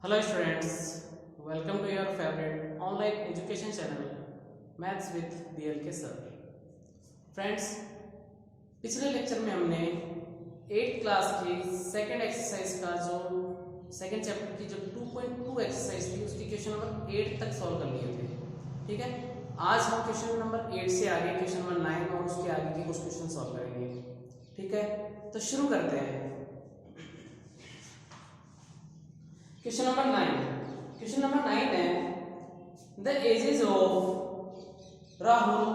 Hello students, welcome to your favorite online education channel Maths with BLK sir. Friends, पिछले lecture में हमने 8th class की second exercise का जो second chapter की जो 2.2 एक्सरसाइज थी उसकी क्वेश्चन नंबर 8 तक सॉल्व कर लिए थे। ठीक है, आज हम क्वेश्चन नंबर 8 से आगे क्वेश्चन नंबर 9 और उसके आगे के कुछ क्वेश्चन सॉल्व करेंगे। ठीक है, तो शुरू करते हैं। Question number 9। क्वेश्चन नंबर 9 है the ages of Rahul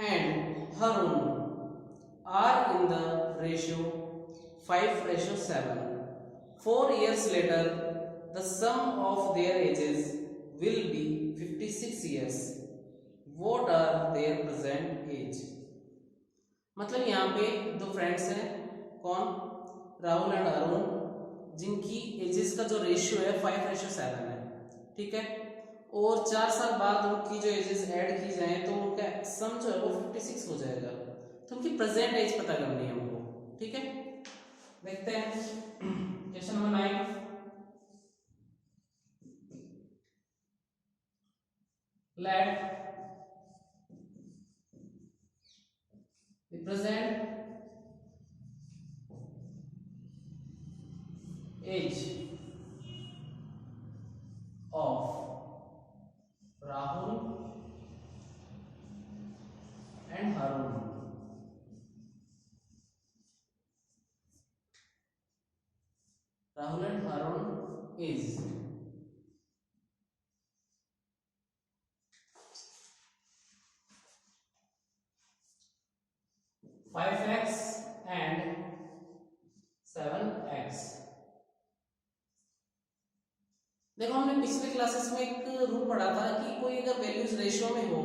and Harun are in the ratio 5:7। 4 years later the sum of their ages will be 56 years. What are their present age? मतलब यहाँ पे दो फ्रेंड्स हैं, कौन? राहुल एंड अरुण, जिनकी एजेस का जो रेशियो है 5:7 है। ठीक है, और 4 साल बाद उनकी जो एजेस ऐड की जाए तो उनका सम जो है वो 56 हो जाएगा। तो उनकी प्रेजेंट एज पता करनी है हमको। ठीक है, देखते हैं question number 9। Let present age of Rahul and Harun. Rahul and Harun is 5x and 7x। देखो, हमने पिछले क्लासेस में एक रूल पढ़ा था कि कोई अगर वैल्यूज रेशियो में हो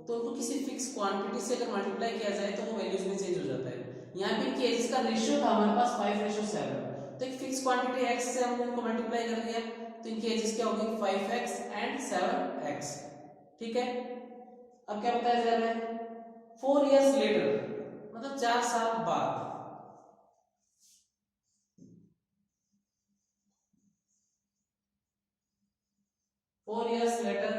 तो उनको किसी फिक्स क्वांटिटी से अगर मल्टीप्लाई किया जाए तो वो वैल्यूज में चेंज हो जाता है। यहाँ पे इनकी एजेस का रेशियो था हमारे पास 5:7, तो एक फिक्स क्वांटिटी x से हमने इनको मल्टीप्लाई कर दिया तो इनकी एजेस क्या होगी 5x एंड 7x। ठीक है, अब क्या बताया जा रहा है 4 years लेटर, मतलब 4 साल बाद। Four years later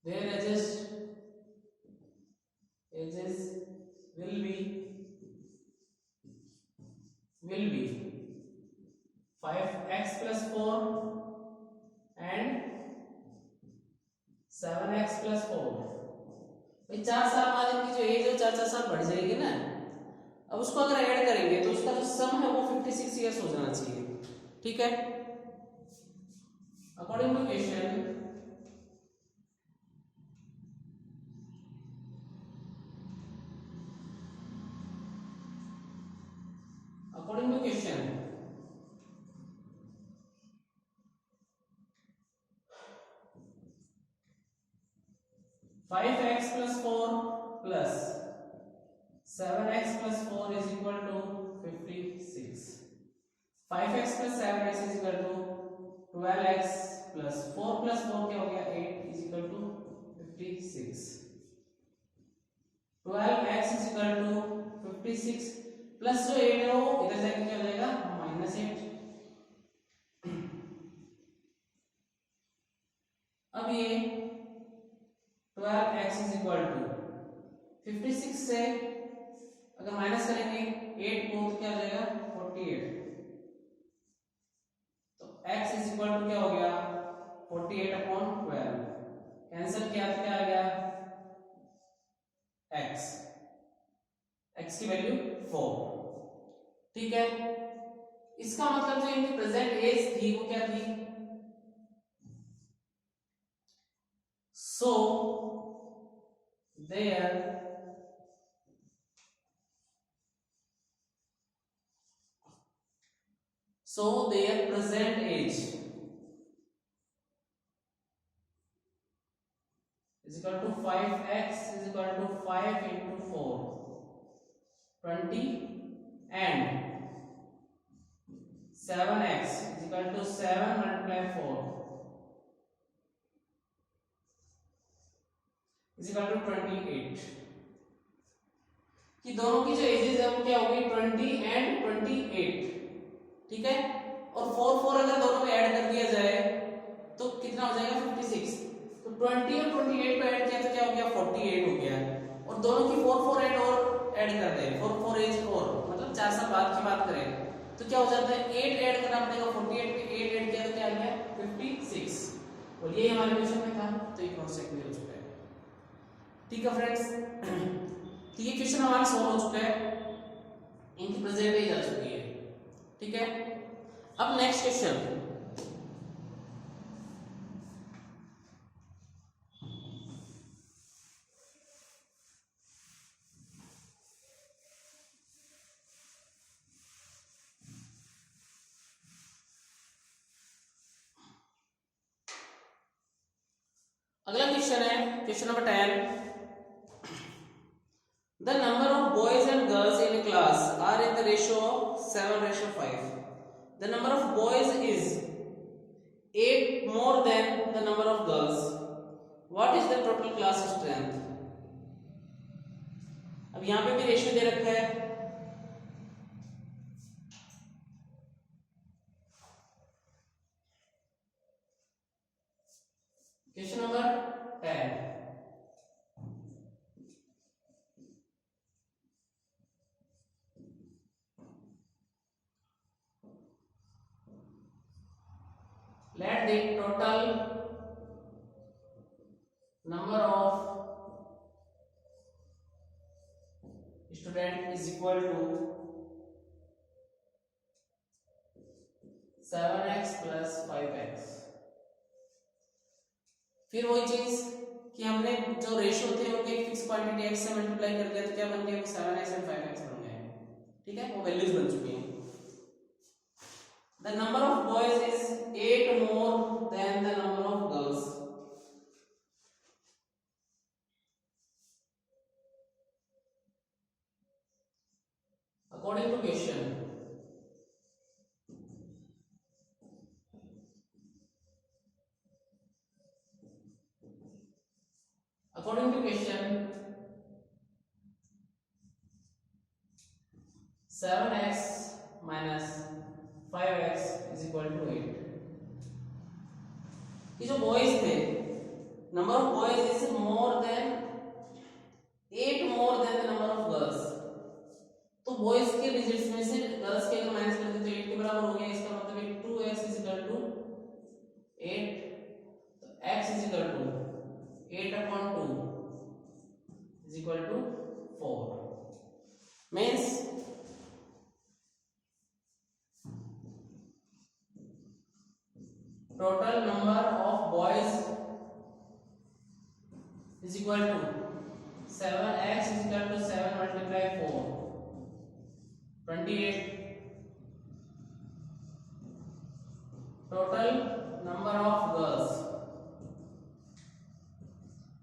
their ages will be 5x plus 4 and 7x plus 4। भाई 4 साल बाद इनकी जो एज है 4 साल बढ़ जाएगी ना। अब उसको अगर ऐड करेंगे तो उसका जो सम है वो 56 इयर्स हो जाना चाहिए। ठीक है, according to question according to question 5x plus 4 plus 7x plus 4 is equal to 56। 5x plus 7x is equal to 12x plus 4 plus 4 क्या हो गया 8 is equal to 56। 12x is equal to 56 plus जो 8 है वो इधर जाके क्या हो जाएगा -8। अब ये 12x is equal to 56 से अगर माइनस करेंगे 8 को तो क्या हो जाएगा 48। तो x is equal to क्या हो गया 48/12। कैंसिल किया तो क्या आ गया x की वैल्यू 4। ठीक है, इसका मतलब जो इनकी प्रेजेंट एज थी वो क्या थी, so their present age is equal to 5x is equal to 5 into 4 20 and 7x is equal to 7 multiply 4 is equal to 28। कि दोनों की जो एजेस है वो क्या होगी 20 एंड 28, ठीक है। और 4 अगर दोनों में ऐड कर दिया जाए तो कितना हो जाएगा 56। तो 20 और 28 को ऐड किया तो क्या हो गया 48 हो गया। और दोनों की 4 ऐड और ऐड कर रहे हैं 4 एज और मतलब 4 साल बाद की बात करें तो क्या हो जाता है 8 ऐड करना पड़ेगा 48 में 8 ऐड किया तो क्या आ गया 56। और ये हमारे क्वेश्चन में था तो ये क्रॉस चेक भी हो चुका है। ठीक है फ्रेंड्स, तो ये क्वेश्चन हमारा सॉल्व हो चुका है, इनकी प्रेजेंट एज आ चुकी है। ठीक है, अब नेक्स्ट क्वेश्चन अगला क्वेश्चन है question number 10। The number of boys and girls in a class are in the ratio of 7:5. The number of boys is 8 more than the number of girls. What is the total class strength? अब यहां पे भी ratio दे रखा है। Question number 10। Let the total number of student is equal to 7x plus 5x। फिर वही चीज कि हमने जो रेशियो थे उनके एक फिक्स क्वांटिटी x से मल्टीप्लाई कर दिया तो क्या बन गया 7x एंड 5x बन गए। ठीक है, वो वैल्यूज बन चुकी हैं। The number of boys is 8 more than the number of girls. According to question, according to question, 7x minus 5x is equal to 8। ये जो बॉयज थे number of boys is more than 8 more than the number of girls. तो boys के digits में से girls के अगर minus कर दें तो 8 के बराबर हो गया। इसका मतलब है 2x is equal to 8। तो x is equal to 8/2 is equal to 4 means total number of boys is equal to 7x is equal to 7 multiply 4 28। total number of girls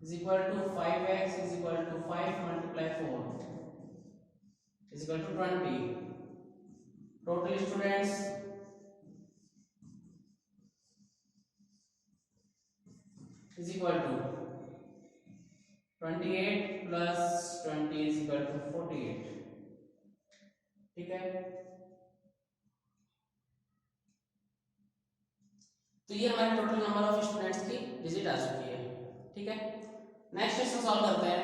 is equal to 5x is equal to 5 multiply 4 is equal to 20। total students is equal to 28 plus 20 is equal to 48। ठीक है, तो ये हमारे total number of students की digit आ चुकी है। ठीक है, नेक्स्ट क्वेश्चन सॉल्व करते हैं।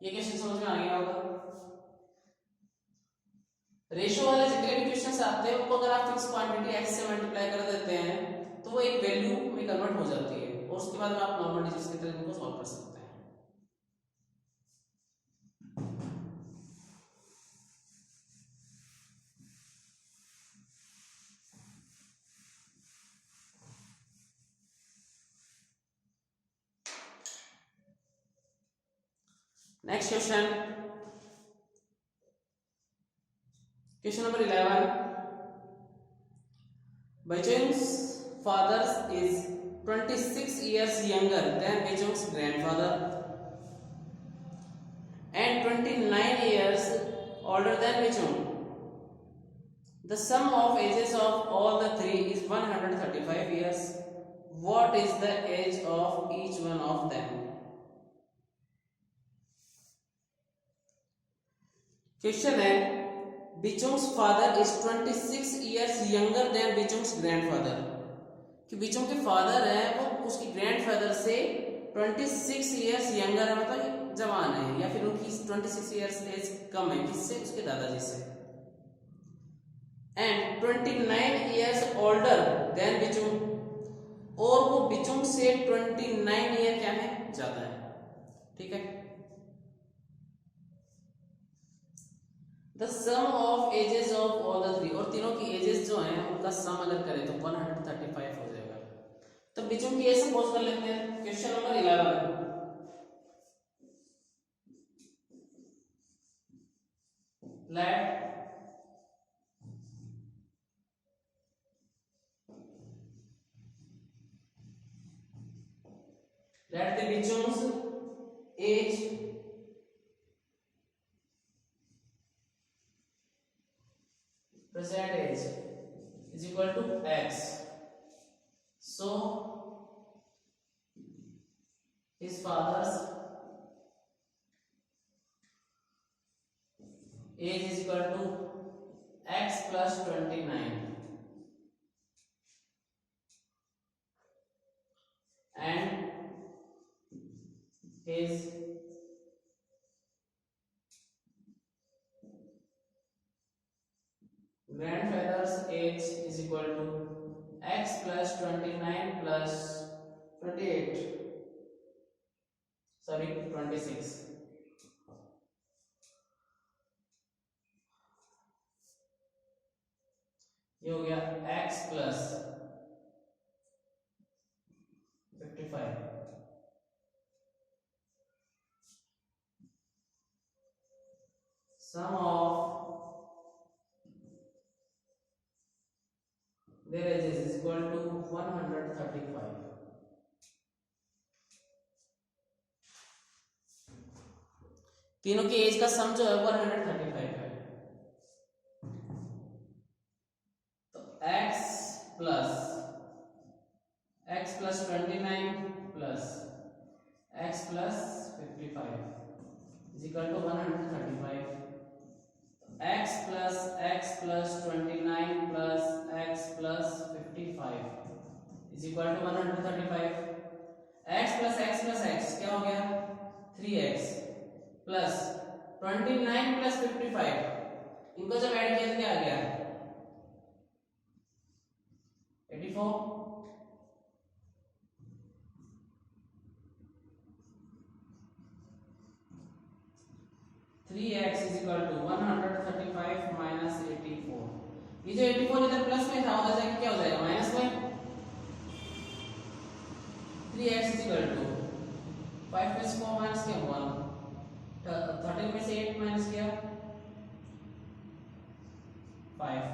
ये क्वेश्चन समझ में आ गया होगा। रेशियो वाले जितने भी क्वेश्चंस आते हैं उनको अगर आप फिक्स क्वांटिटी x से मल्टीप्लाई कर देते हैं तो वो एक वैल्यू में कन्वर्ट हो जाती है और उसके बाद में आप नॉर्मल डिजिट्स की तरह इनको सॉल्व कर सकते हैं। Next question, question number 11। Bajung's father is 26 years younger than Bajung's grandfather and 29 years older than Bajung. The sum of ages of all the three is 135 years. What is the age of each one of them? Question है Bichong's father is 26 years younger than Bichong's grandfather, कि Bichong के father है वो उसकी grandfather से 26 years younger है, मतलब जवान है, या फिर उनकी 26 ईयर्स एज कम है, किससे, उसके दादाजी से। एंड 29 ईयर्स ओल्डर देन बिचोंग, और वो बिचोंग से 29 ईयर क्या है, ज्यादा है। ठीक है। The sum of ages of all the three, और तीनों की एजेस जो हैं उनका सम अगर करें तो 135 हो जाएगा। तो बिचोंग की एज सपोज कर लेते हैं। Question number 11, let the bichong's age present age is equal to x. So his father's age is equal to x plus 29 and his grandfather's age is equal to x plus 29 plus 28, sorry 26। ये हो गया x plus 55 sum of their ages is equal to 135। तीनों की as का सम जो है 135 है। तो x plus 29 plus x plus 55 is equal to 135। x plus 29 plus x plus 55 is equal to 135। x plus x क्या हो गया, 3x प्लस 29 प्लस 55, इनको जब ऐड किया तो क्या आ गया, 84। 3x is equal to 135 minus 84। ये जो 84 इधर प्लस में था उधर जाके क्या हो जाएगा, माइनस में। 3x is equal to 5 में से 4 माइनस किया 1, 13 में से 8 माइनस किया 5,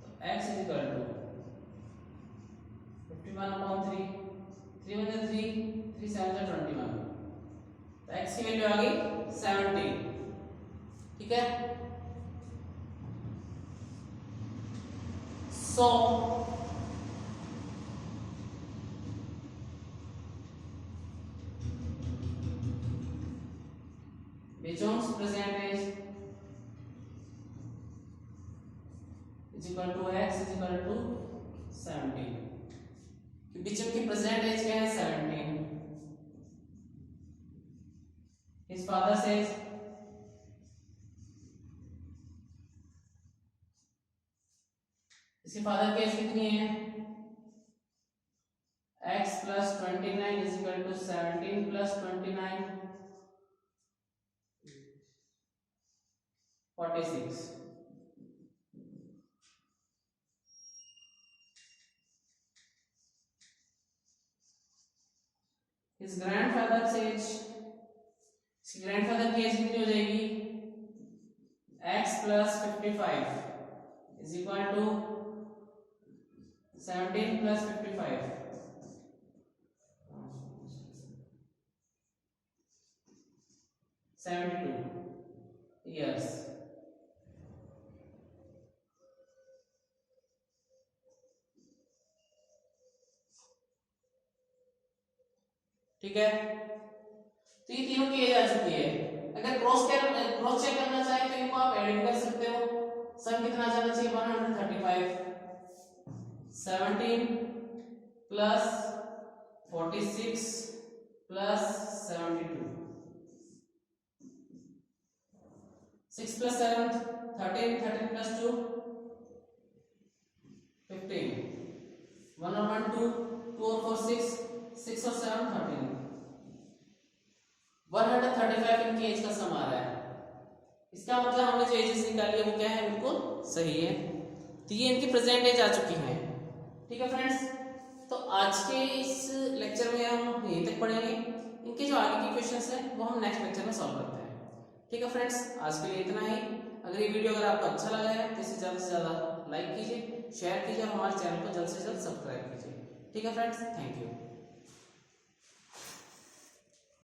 तो x is equal to 51/3, 3 में से 3, 3 7 जा 21, तो x की वैल्यू आ गई 70। ठीक है। सो बिचोंग्स present age is equal to x is equal to 17। बिचोंग की प्रेजेंट एज क्या है, 17। his father says इसके फादर की एज कितनी है, x plus 29 is equal to 17 plus 29 46। his grandfather's age, इसके ग्रैंडफादर की एज कितनी हो जाएगी, x plus 55 is equal to 17 plus 55, 72 years। ठीक है। तो ये तीनों की एज आ चुकी है। अगर क्रॉस चेक करना चाहे तो इनको आप एडिंग कर सकते हो। सम कितना जाना चाहिए 135 17 प्लस 46 प्लस 72 6 प्लस 7 13 13 प्लस 2 15 1 और 1 2 2 और 4 6 6 और 7 13 135 इनकी एज का सम आ रहा है। इसका मतलब हमने जो एजेस निकाली है वो क्या है, बिल्कुल सही है। तो ये इनकी प्रेजेंट एज आ चुकी है। ठीक है फ्रेंड्स, तो आज के इस लेक्चर में हम यहीं तक पढ़ेंगे। इनके जो आगे के क्वेश्चंस हैं वो हम नेक्स्ट लेक्चर में सॉल्व करते हैं। ठीक है फ्रेंड्स, आज के लिए इतना ही। अगर ये वीडियो अगर आपको अच्छा लगा है तो इसे ज़्यादा से ज़्यादा लाइक कीजिए, शेयर कीजिए और हमारे चैनल को जल्द से जल्द सब्सक्राइब कीजिए। ठीक है फ्रेंड्स, थैंक यू।